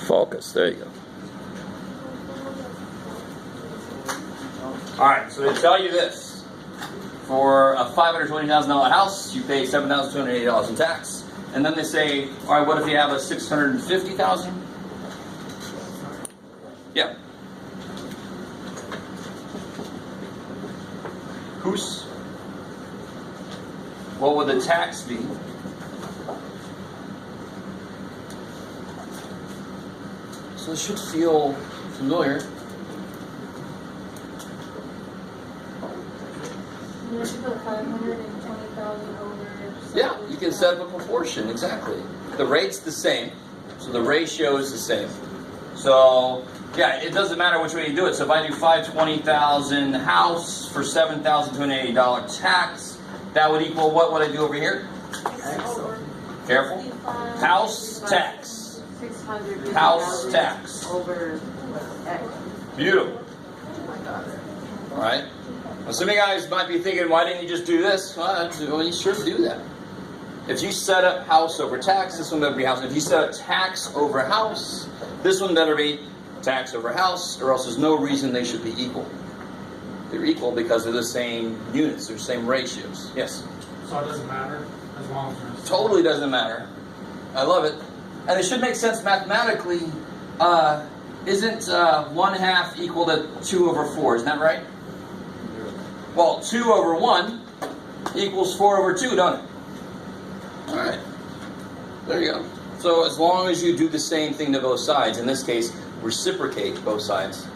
Focus. There you go. All right, so they tell you this. For a $520,000 house, you pay $7,280 in tax. And then they say, all right, what if you have a $650,000? Yeah. Who's? What would the tax be? So it should feel familiar. Yeah, you can set up a proportion, exactly. The rate's the same, so the ratio is the same. So, yeah, it doesn't matter which way you do it. So if I do $520,000 house for $7,280 tax, that would equal what would I do over here? Careful. House tax. House tax. Beautiful. All right. Well, some of you guys might be thinking, why didn't you just do this? Well, you should do that. If you set up house over tax, this one better be house. If you set up tax over house, this one better be tax over house, or else there's no reason they should be equal. They're equal because they're the same units, they're the same ratios. Yes? So it doesn't matter as long as there's... Totally doesn't matter. I love it. And it should make sense mathematically. Isn't 1/2 equal to 2 over 4? Isn't that right? Well, 2 over 1 equals 4 over 2, don't it? All right. There you go. So as long as you do the same thing to both sides, in this case, reciprocate both sides,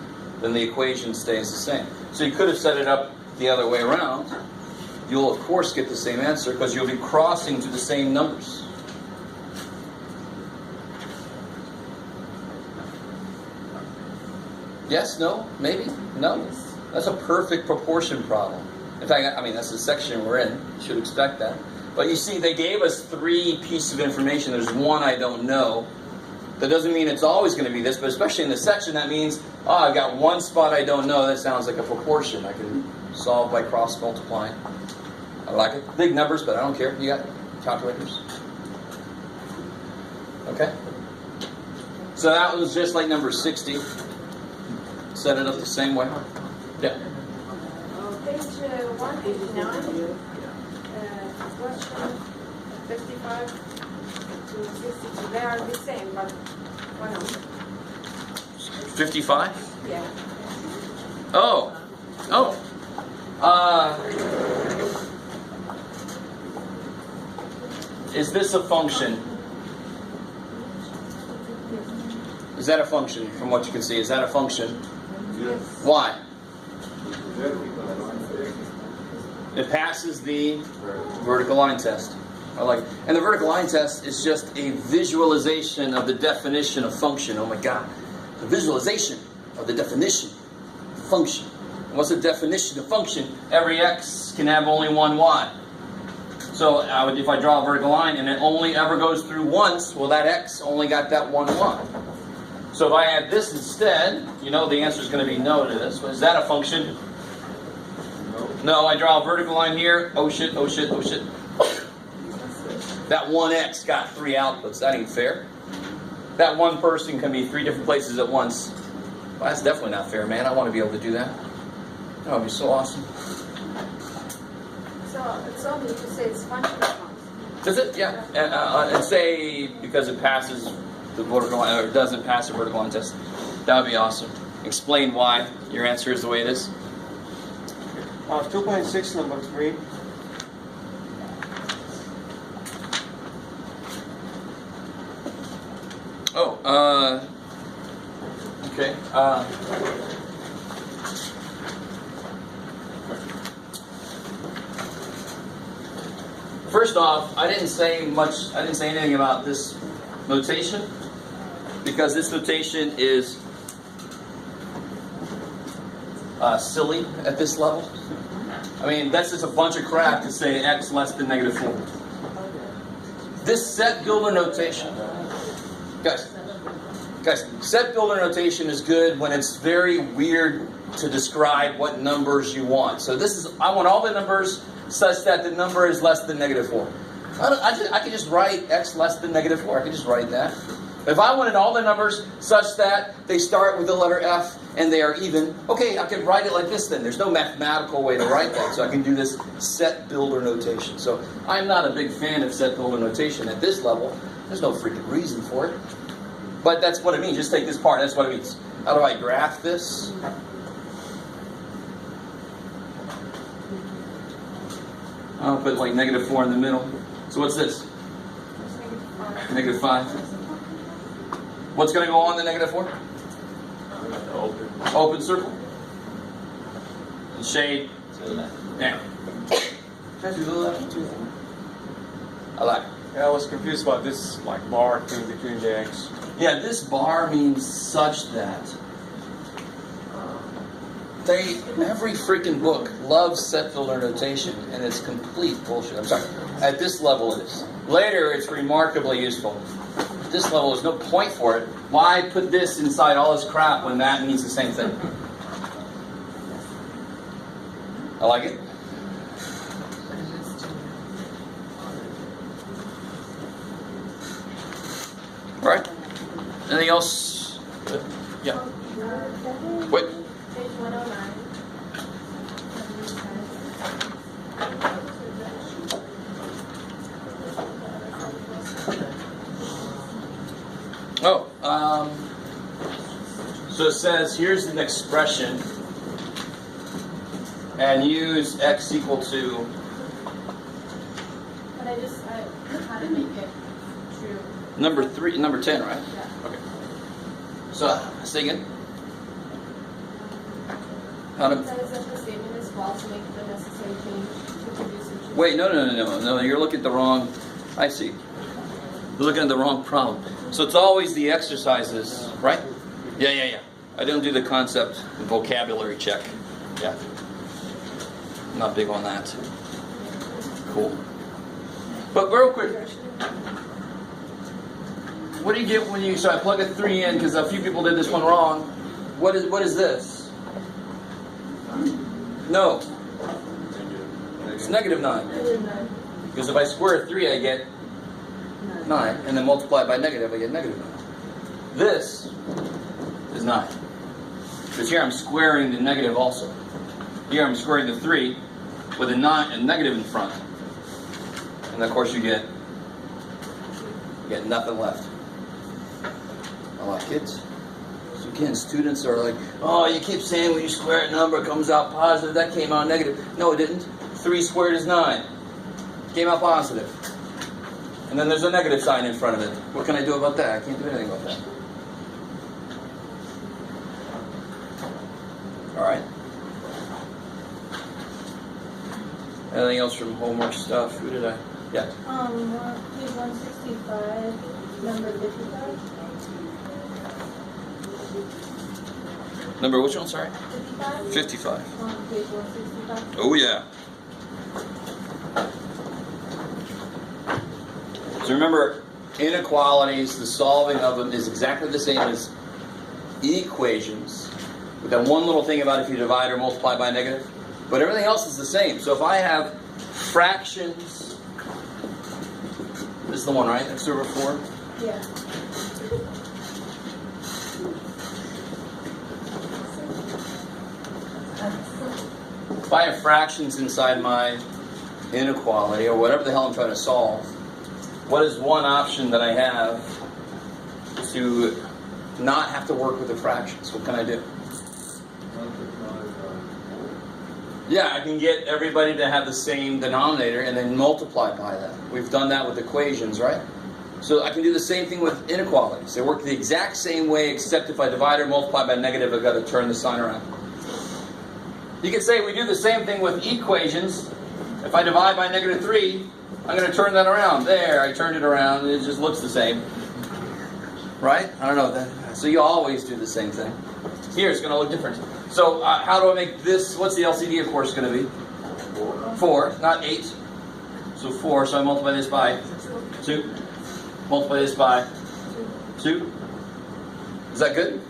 then the equation stays the same. So you could have set it up the other way around. You'll, of course, get the same answer because you'll be crossing to the same numbers. Yes? No? Maybe? No? That's a perfect proportion problem. In fact, I mean, that's the section we're in. You should expect that. But you see, they gave us 3 pieces of information. There's one I don't know. That doesn't mean it's always going to be this, but especially in this section, that means, oh, I've got one spot I don't know. That sounds like a proportion. I can solve by cross multiplying. I like it. Big numbers, but I don't care. You got calculators? Okay. So that was just like number 60. Set it up the same way. Yeah. Page 189, question 55 to 62. They are the same, but one of them. 55? Yeah. Oh. Oh. Is this a function? Is that a function from what you can see? Is that a function? Yes. Why? It passes the vertical line test. I like it. And the vertical line test is just a visualization of the definition of function. Oh my God. The visualization of the definition of function. And what's the definition of function? Every x can have only one y. So if I draw a vertical line and it only ever goes through once, well, that x only got that one y. So if I add this instead, you know the answer is going to be no to this. Is that a function? No, I draw a vertical line here. Oh shit, oh shit, oh shit. That one x got 3 outputs. That ain't fair. That one person can be 3 different places at once. Well, that's definitely not fair, man. I want to be able to do that. That would be so awesome. So it's only to say it's function of function. Does it? Yeah. And say because it passes the vertical line, or it doesn't pass the vertical line test. That would be awesome. Explain why your answer is the way it is. 2.6 number 3. Oh, okay. First off, I didn't say anything about this notation because this notation is silly at this level. I mean, that's just a bunch of crap to say x less than -4. This set builder notation, guys, set builder notation is good when it's very weird to describe what numbers you want. So I want all the numbers such that the number is less than -4. I could just write x less than -4. I could just write that. If I wanted all the numbers such that they start with the letter F and they are even, okay, I can write it like this then. There's no mathematical way to write that, so I can do this set builder notation. So I'm not a big fan of set builder notation at this level. There's no freaking reason for it. But that's what it means. Just take this part. That's what it means. How do I graph this? I'll put like -4 in the middle. So what's this? -5. What's going to go on the -4? Open circle. And shade. Down. Can I do the left too? I like it. Yeah, I was confused about this like bar thing between the X. Yeah, this bar means such that every freaking book loves set builder notation, and it's complete bullshit. I'm sorry. At this level it is. Later it's remarkably useful. At this level there's no point for it. Why put this inside all this crap when that means the same thing? I like it. All right. Anything else? Yeah. Wait. Page 109. Oh, so it says here's an expression, and use x equal to. But I how to make it true. Number 10, right? Yeah. Okay. So, say again. How to? Says that the statement is false, make the necessary change to produce a true. Wait, no. You're looking at the wrong. I see. You're looking at the wrong problem. So it's always the exercises, right? Yeah. I don't do the concept vocabulary check. Yeah. I'm not big on that. Cool. But real quick. What do you get when you, so I plug a 3 in because a few people did this one wrong. What is this? No. It's -9. Because if I square 3 I get 9, and then multiply it by negative I get -9. This is 9. Because here I'm squaring the negative also. Here I'm squaring the 3 with a negative in front. And of course you get nothing left. I like it. So again, students are like, oh, you keep saying when you square a number it comes out positive. That came out negative. No, it didn't. 3 squared is 9. It came out positive. And then there's a negative sign in front of it. What can I do about that? I can't do anything about that. All right. Anything else from homework stuff? Who did I? Yeah. Page 165, number 55. Number which one? Sorry. 55. 55. Page 165. Oh yeah. So remember, inequalities, the solving of them is exactly the same as equations, with that one little thing about if you divide or multiply by negative. But everything else is the same. So if I have fractions, this is the one, right? X over 4? Yeah. If I have fractions inside my inequality, or whatever the hell I'm trying to solve, what is one option that I have to not have to work with the fractions? What can I do? Yeah, I can get everybody to have the same denominator and then multiply by that. We've done that with equations, right? So I can do the same thing with inequalities. They work the exact same way, except if I divide or multiply by negative, I've got to turn the sign around. You could say we do the same thing with equations. If I divide by -3, I'm going to turn that around. There, I turned it around. It just looks the same. Right? I don't know. So you always do the same thing. Here, it's going to look different. So how do I make this? What's the LCD, of course, going to be? 4, not 8. So 4. So I multiply this by 2. Multiply this by 2. Is that good?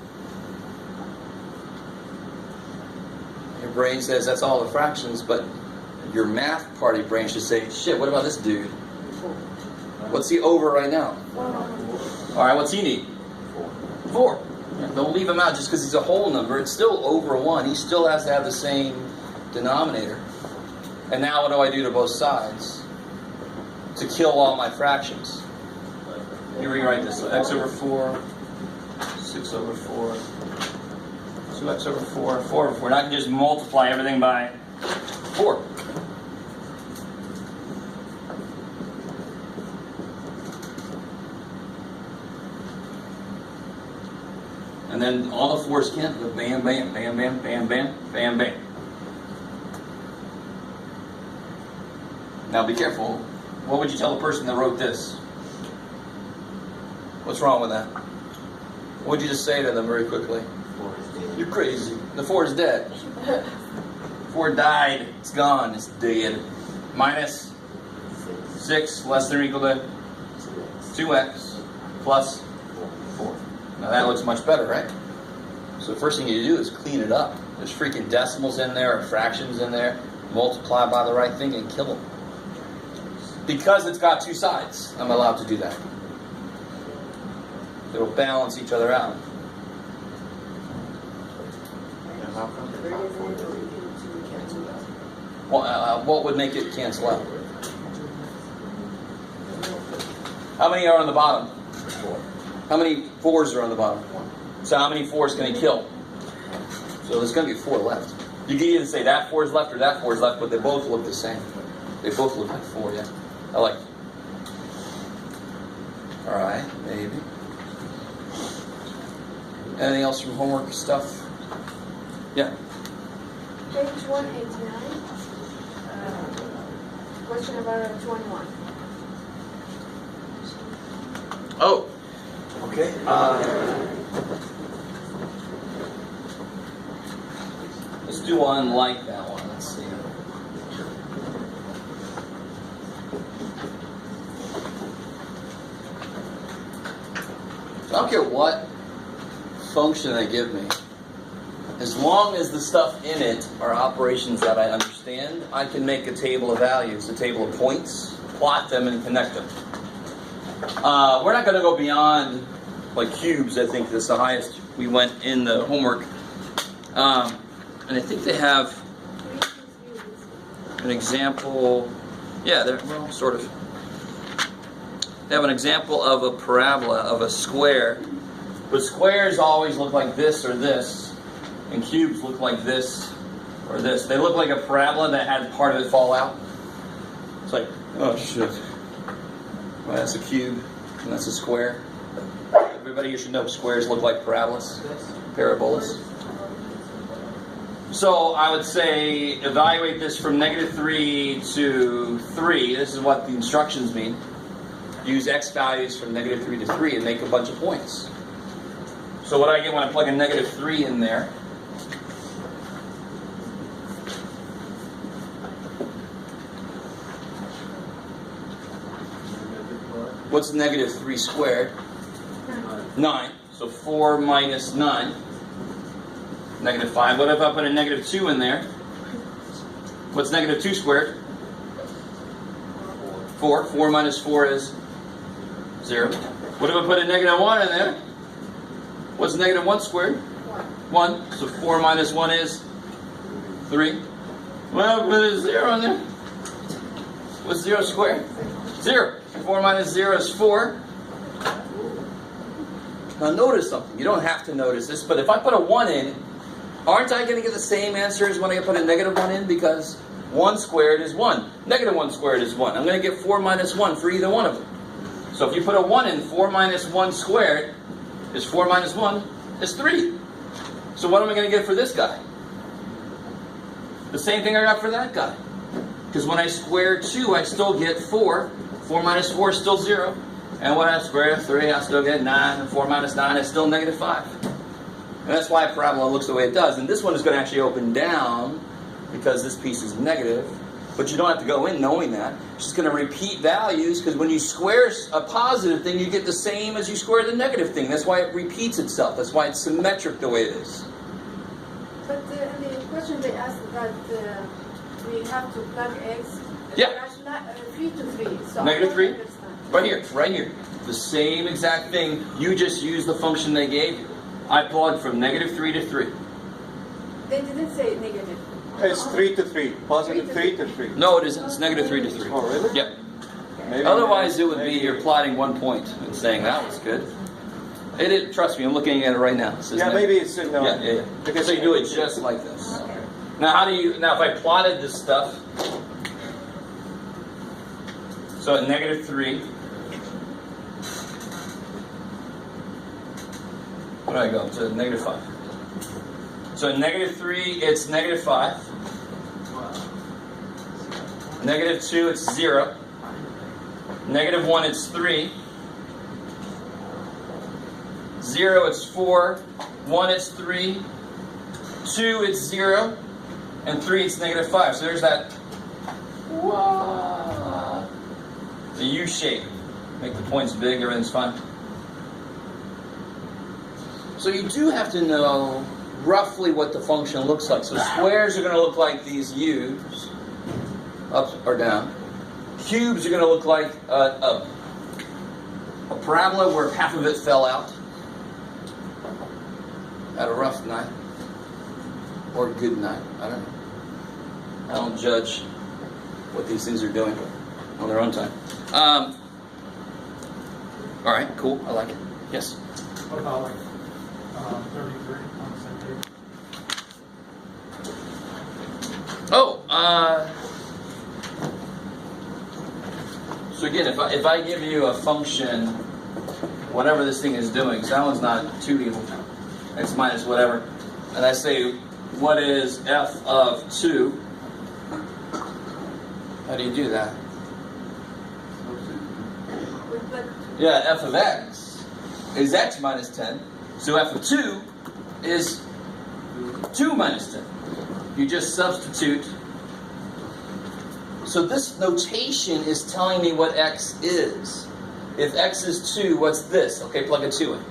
Your brain says that's all the fractions, but your math party brain should say, shit, what about this dude? What's he over right now? All right, what's he need? 4. Don't leave him out just because he's a whole number. It's still over 1. He still has to have the same denominator. And now what do I do to both sides? To kill all my fractions. You rewrite this. So x over 4, 6 over 4, 2x over 4, 4 over 4. And I can just multiply everything by 4. And then all the 4s cancel. Bam, bam, bam, bam, bam, bam, bam, bam. Now be careful. What would you tell the person that wrote this? What's wrong with that? What would you just say to them very quickly? 4 is dead. You're crazy. The 4 is dead. 4 died. It's gone. It's dead. Minus 6 less than or equal to 2x plus 4. Now that looks much better, right? So the first thing you do is clean it up. There's freaking decimals in there or fractions in there. Multiply by the right thing and kill them. Because it's got 2 sides, I'm allowed to do that. It'll balance each other out. And how come the top 4 doesn't cancel out? Well, what would make it cancel out? How many are on the bottom? 4. How many 4s are on the bottom? So how many 4s can he kill? So there's going to be 4 left. You can either say that 4 is left or that 4 is left, but they both look the same. They both look like 4, yeah. I like it. Alright, maybe. Anything else from homework stuff? Yeah. Page 189. Question about 21. Oh. Okay. Let's do one like that one. Let's see. I don't care what function they give me. As long as the stuff in it are operations that I understand, I can make a table of values, a table of points, plot them, and connect them. We're not going to go beyond like cubes. I think that's the highest we went in the homework. And I think they have an example. Yeah, well, sort of. They have an example of a parabola, of a square. But squares always look like this or this, and cubes look like this or this. They look like a parabola that had part of it fall out. It's like, oh shit. Well, that's a cube, and that's a square. Everybody, you should know squares look like parabolas, parabolas. So I would say evaluate this from -3 to 3. This is what the instructions mean. Use x values from -3 to 3 and make a bunch of points. So what do I get when I plug a -3 in there? What's -3 squared? 9. So 4 minus 9. -5. What if I put a -2 in there? What's -2 squared? 4. 4 minus 4 is 0. What if I put a -1 in there? What's -1 squared? 1. So 4 minus 1 is 3. Well, put a 0 in there. What's 0 squared? 0. 4 minus 0 is 4. Now notice something. You don't have to notice this, but if I put a 1 in, aren't I going to get the same answer as when I put a -1 in? Because 1 squared is 1. -1 squared is 1. I'm going to get 4 minus 1 for either one of them. So if you put a 1 in, 4 minus 1 squared is 4 minus 1 is 3. So what am I going to get for this guy? The same thing I got for that guy. Because when I square 2, I still get 4. 4 minus 4 is still 0. And when I square 3, I still get 9. And 4 minus 9 is still -5. And that's why a parabola looks the way it does. And this one is going to actually open down because this piece is negative. But you don't have to go in knowing that. It's just going to repeat values, because when you square a positive thing, you get the same as you square the negative thing. That's why it repeats itself. That's why it's symmetric the way it is. But in the question they asked that we have to plug x. Yeah. That's not 3 to 3. So Negative I 3? don't understand. Right here. The same exact thing. You just use the function they gave you. I plugged from negative 3 to 3. They didn't say negative. It's 3 to 3. Positive 3 to 3. No, it isn't. It's negative 3 to 3. Oh, really? Yep. Maybe, Otherwise, it would be maybe- you're plotting 1 point and saying that was good. Trust me, I'm looking at it right now. It says Yeah, negative. maybe it's no. Yeah. Because So you do it just like this. Okay. Now, if I plotted this stuff, so at negative 3, where do I go? To negative 5. So at negative 3, it's negative 5. Negative 2, it's 0. Negative 1, it's 3. 0, it's 4. 1, it's 3. 2, it's 0. And 3, it's negative 5. So there's that the U shape. Make the points big, everything's fine. So you do have to know roughly what the function looks like. So squares are going to look like these U's, up or down. Cubes are going to look like a parabola where half of it fell out. Had a rough night. Or a good night. I don't know. I don't judge what these things are doing on their own time. All right, cool. I like it. Yes? What about like 33 on the same page? Oh, so again, if I give you a function, whatever this thing is doing, so that one's not too evil, x minus whatever, and I say, what is f of 2? How do you do that? But Yeah, f of x is x minus 10, so f of 2 is 2 minus 10. You just substitute. So this notation is telling me what x is. If x is 2, what's this? Okay, plug a 2 in.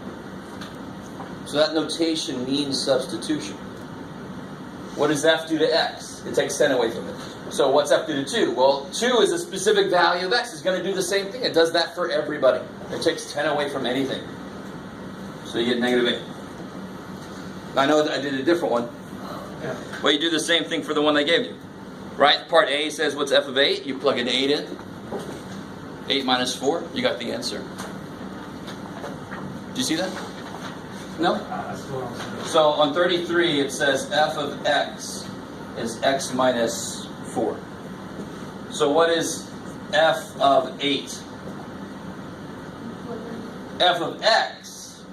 So that notation means substitution. What does f do to x? It takes 10 away from it. So what's f do to 2? Well, 2 is a specific value of x. It's going to do the same thing. It does that for everybody. It takes 10 away from anything. So you get negative 8. I know that I did a different one. Yeah. Well, you do the same thing for the one they gave you. Right? Part A says what's f of 8? You plug an 8 in. 8 minus 4. You got the answer. Do you see that? No? I still don't see it. So on 33 it says f of x is x minus 4. So what is f of 8? F of x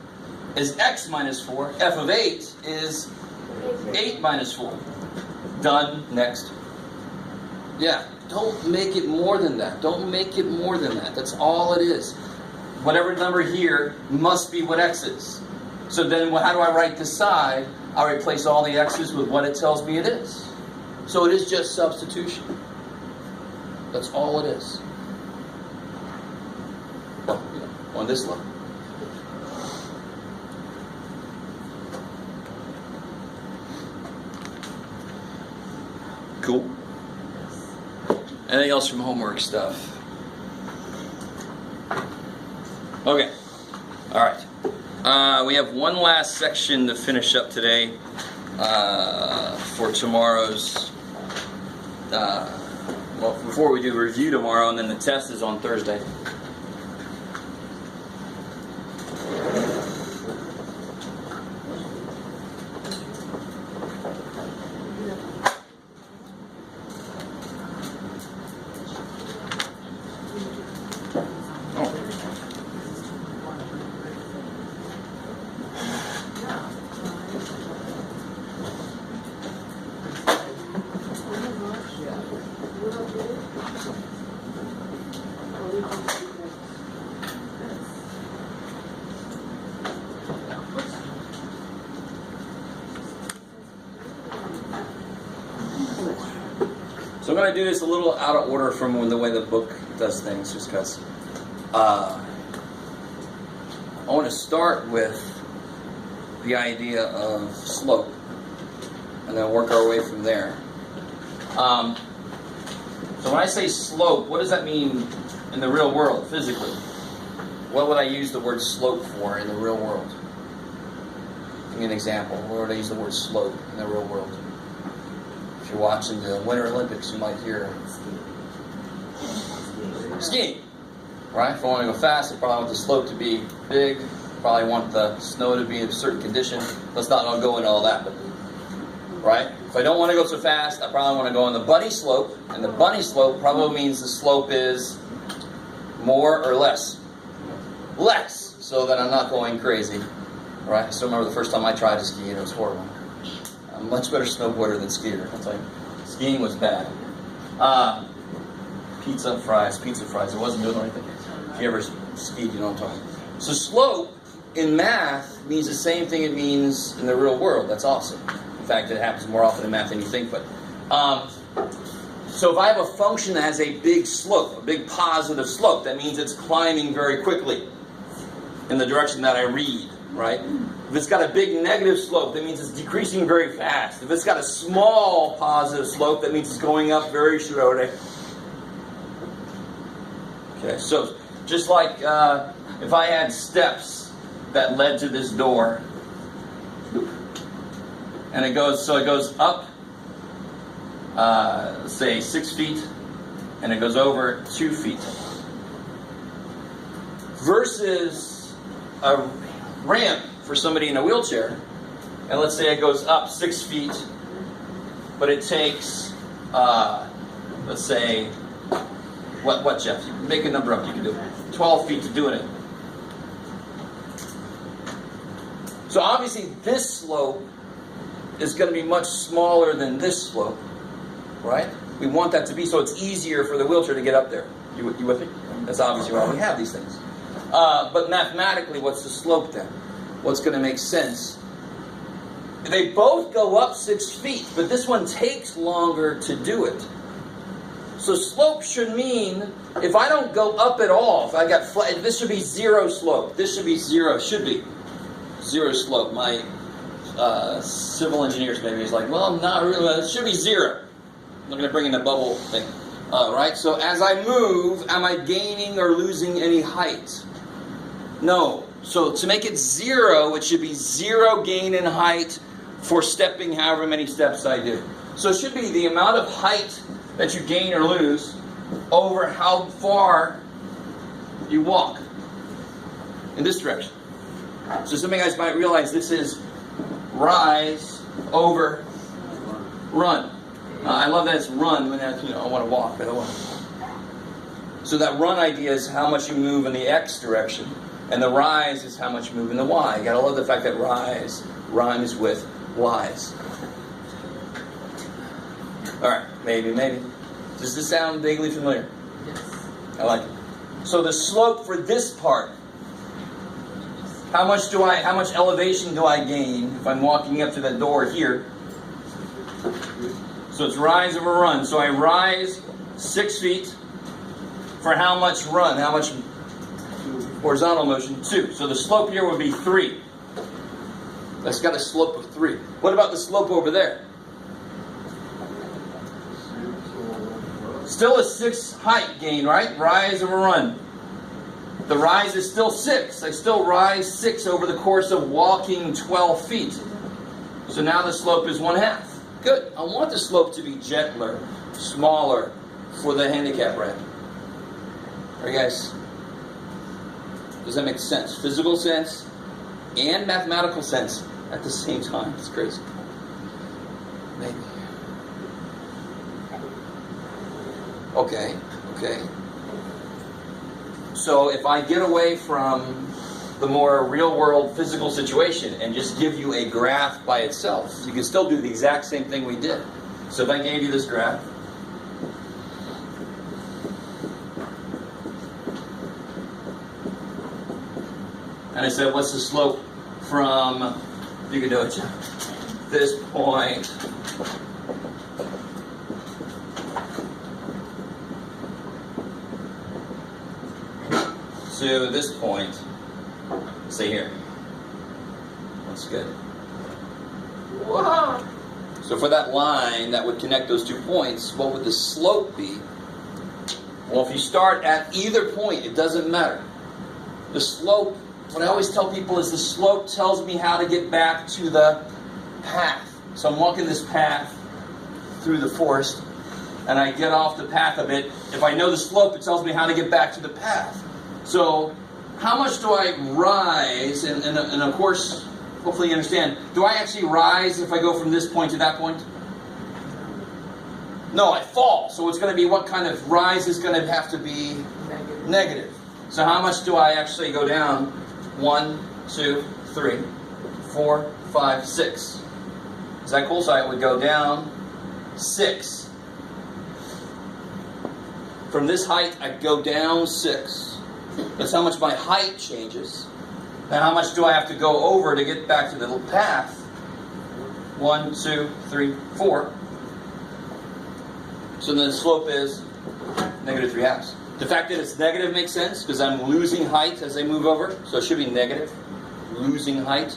is x minus 4. F of 8 is 8 minus 4. Done. Next. Yeah. Don't make it more than that. Don't make it more than that. That's all it is. Whatever number here must be what x is. So then how do I write this side? I replace all the x's with what it tells me it is. So it is just substitution. That's all it is. Well, on this level. Cool. Anything else from homework stuff? Okay. All right. We have one last section to finish up today for tomorrow's. Well, before we do review tomorrow, and then the test is on Thursday. So I'm going to do this a little out of order from the way the book does things, just because I want to start with the idea of slope and then work our way from there. So when I say slope, what does that mean in the real world, physically? What would I use the word slope for in the real world? Give me an example. Where would I use the word slope in the real world? If you're watching the Winter Olympics, you might hear skiing. Right? If I want to go fast, I probably want the slope to be big. Probably want the snow to be in a certain condition. Let's not all go into all that. But, right? If I don't want to go so fast, I probably want to go on the bunny slope. And the bunny slope probably means the slope is more or less. Less, so that I'm not going crazy. Right? I still remember the first time I tried to ski and it was horrible. I'm a much better snowboarder than skier. I'll tell you. Skiing was bad. Pizza fries. It wasn't doing anything. If you ever skied, you know what I'm talking about. So slope in math means the same thing it means in the real world. That's awesome. In fact, it happens more often in math than you think. But so if I have a function that has a big slope, a big positive slope, that means it's climbing very quickly in the direction that I read, right? If it's got a big negative slope, that means it's decreasing very fast. If it's got a small positive slope, that means it's going up very slowly. Okay, so just like if I had steps that led to this door, and it goes up, say 6 feet, and it goes over 2 feet, versus a ramp for somebody in a wheelchair, and let's say it goes up 6 feet, but it takes, let's say, what, Jeff? You make a number up. You can do 12 feet to doing it. So obviously this slope is going to be much smaller than this slope, right? We want that to be so it's easier for the wheelchair to get up there. You with me? That's obviously why we have these things. But mathematically, what's the slope then? What's going to make sense? They both go up 6 feet, but this one takes longer to do it. So slope should mean, if I don't go up at all, if I got flat, this should be zero slope. This should be zero, zero slope. My civil engineers maybe is like, well, not really, it should be zero. I'm going to bring in the bubble thing. Right, so as I move, am I gaining or losing any height? No. So to make it zero, it should be zero gain in height for stepping however many steps I do. So it should be the amount of height that you gain or lose over how far you walk in this direction. So some of you guys might realize this is rise over run. I love that it's run when that's, I want to walk. But I want to. So that run idea is how much you move in the X direction, and the rise is how much you move in the Y. You gotta love the fact that rise rhymes with Y's. Alright, maybe. Does this sound vaguely familiar? Yes. I like it. So the slope for this part, how much elevation do I gain if I'm walking up to that door here? So it's rise over run. So I rise 6 feet for how much run? How much horizontal motion? 2. So the slope here would be 3. That's got a slope of 3. What about the slope over there? Still a 6 height gain, right? Rise over run. The rise is still 6. I still rise 6 over the course of walking 12 feet. So now the slope is 1/2. Good. I want the slope to be gentler, smaller for the handicap ramp. Alright guys? Does that make sense? Physical sense and mathematical sense at the same time. It's crazy. Maybe. Okay. So if I get away from the more real-world physical situation and just give you a graph by itself, you can still do the exact same thing we did. So if I gave you this graph, and I said, what's the slope from, you can do it, this point to this point, say here. That's good. Whoa. So for that line that would connect those 2 points, what would the slope be Well, if you start at either point, it doesn't matter. The slope, what I always tell people is the slope tells me how to get back to the path. So I'm walking this path through the forest, and I get off the path a bit. If I know the slope, it tells me how to get back to the path. So how much do I rise? And of course, hopefully you understand, do I actually rise if I go from this point to that point? No, I fall. So it's going to be, what kind of rise is going to have to be? Negative. So how much do I actually go down? 1, 2, 3, 4, 5, 6. Is that cool? So I would go down 6. From this height, I go down 6. That's how much my height changes. Now how much do I have to go over to get back to the little path? 1, 2, 3, 4. So then the slope is negative 3/2. The fact that it's negative makes sense because I'm losing height as I move over. So it should be negative. Losing height.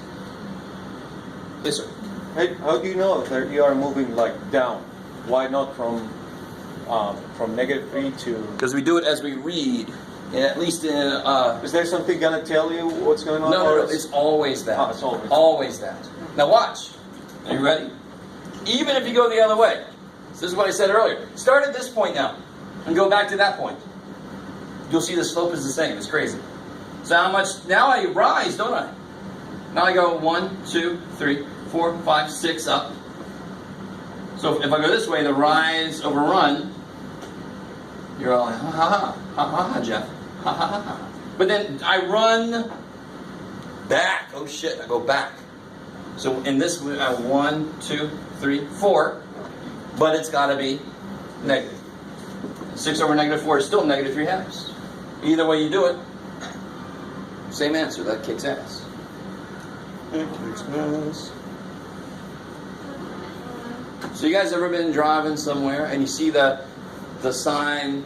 Yes, sir. Hey, how do you know that you are moving like down? Why not from -3 to? Because we do it as we read. And at least in Is there something gonna tell you what's going on? no, it's always that. Oh, it's always that. Always that. Now watch. Are you ready? Even if you go the other way. So this is what I said earlier. Start at this point now and go back to that point. You'll see the slope is the same. It's crazy. So how much? Now I rise, don't I? Now I go 1, 2, 3, 4, 5, 6 up. So if I go this way, the rise over run, you're all like, ha ha ha, ha ha ha, Jeff. Ha ha ha ha. But then I run back. Oh shit, I go back. So in this, 1, 2, 3, 4. But it's got to be negative. 6 over -4 is still negative 3/2. Either way you do it, same answer. That kicks ass. It kicks ass. So you guys ever been driving somewhere and you see the sign?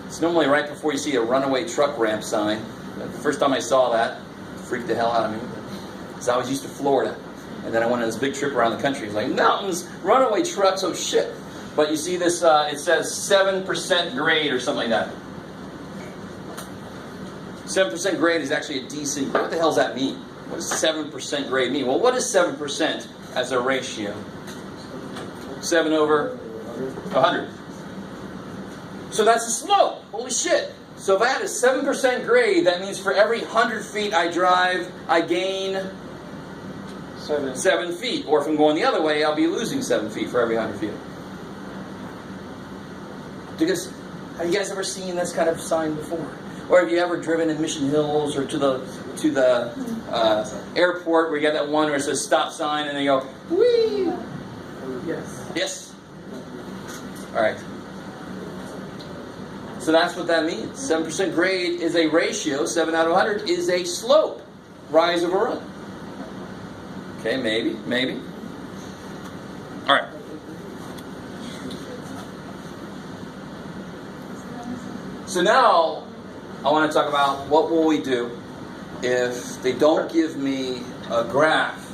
It's normally right before you see a runaway truck ramp sign. The first time I saw that, it freaked the hell out of me. Because I was used to Florida. And then I went on this big trip around the country. It's like, mountains, runaway trucks, oh shit. But you see this, it says 7% grade or something like that. 7% grade is actually a decent, what the hell does that mean? What does 7% grade mean? Well, what is 7% as a ratio? 7 over 100. So that's the slope. Holy shit. So if I had a 7% grade, that means for every 100 feet I drive, I gain 7 feet. Or if I'm going the other way, I'll be losing 7 feet for every 100 feet. Because, have you guys ever seen this kind of sign before? Or have you ever driven in Mission Hills or to the airport where you got that one where it says stop sign and they go, whee! Yes. Yes? Alright. So that's what that means. 7% grade is a ratio, 7 out of 100 is a slope. Rise over run. Okay, maybe. Alright. So now, I want to talk about what will we do if they don't give me a graph,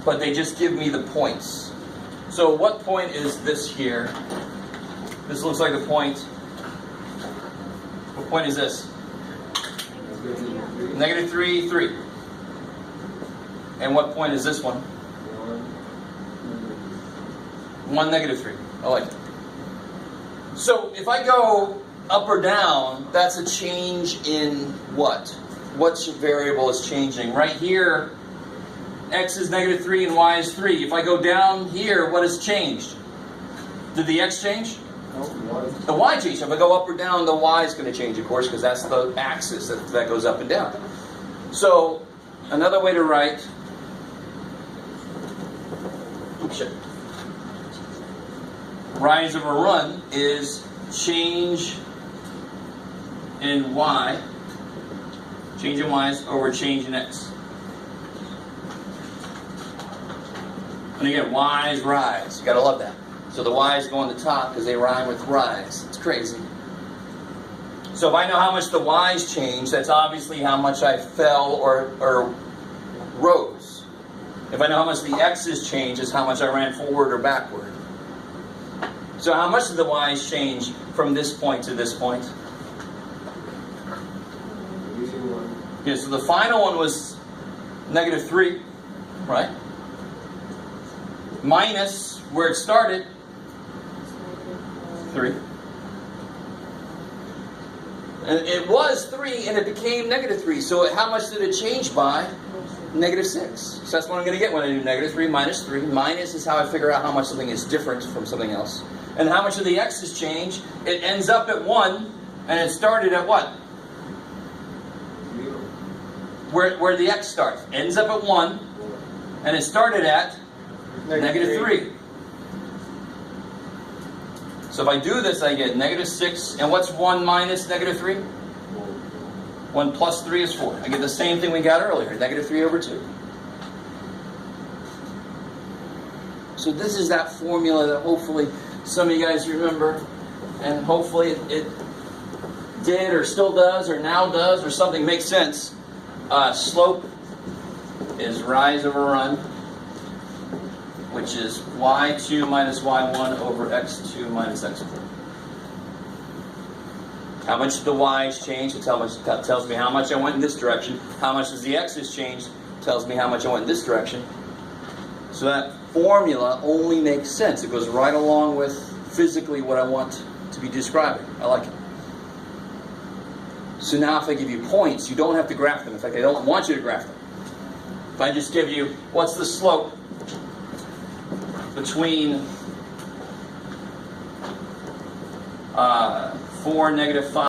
but they just give me the points. So what point is this here? This looks like the point. What point is this? -3, 3. And what point is this one? 1, -3. I like it. So if I go up or down, that's a change in what? Which variable is changing? Right here, x is -3 and y is 3. If I go down here, what has changed? Did the x change? No, The y changed. If I go up or down, the y is going to change, of course, because that's the axis that goes up and down. So, another way to write... Oops, shit. Rise over run is change in y, change in y's over change in x. And again, y's rise. You gotta love that. So the y's go on the top because they rhyme with rise. It's crazy. So if I know how much the y's change, that's obviously how much I fell or rose. If I know how much the x's change, is how much I ran forward or backward. So how much did the y's change from this point to this point? Okay, so the final one was negative 3, right? Minus where it started, 3. And it was 3 and it became negative 3. So how much did it change by? Negative 6. So that's what I'm going to get when I do negative 3 minus 3. Minus is how I figure out how much something is different from something else. And how much of the x's change? It ends up at 1 and it started at what? Where the x starts. Ends up at 1 and it started at negative 3. So if I do this, I get negative 6. And what's 1 minus negative 3? 1 plus 3 is 4. I get the same thing we got earlier, negative 3 over 2. So this is that formula that hopefully some of you guys remember, and hopefully it did or still does or now does or something makes sense. Slope is rise over run, which is y2 minus y1 over x2 minus x1. How much did the y's change? It tells me how much I went in this direction. How much does the x's change? Tells me how much I went in this direction. So that formula only makes sense. It goes right along with physically what I want to be describing. I like it. So now if I give you points, you don't have to graph them. In fact, I don't want you to graph them. If I just give you, what's the slope between 4 and negative 5?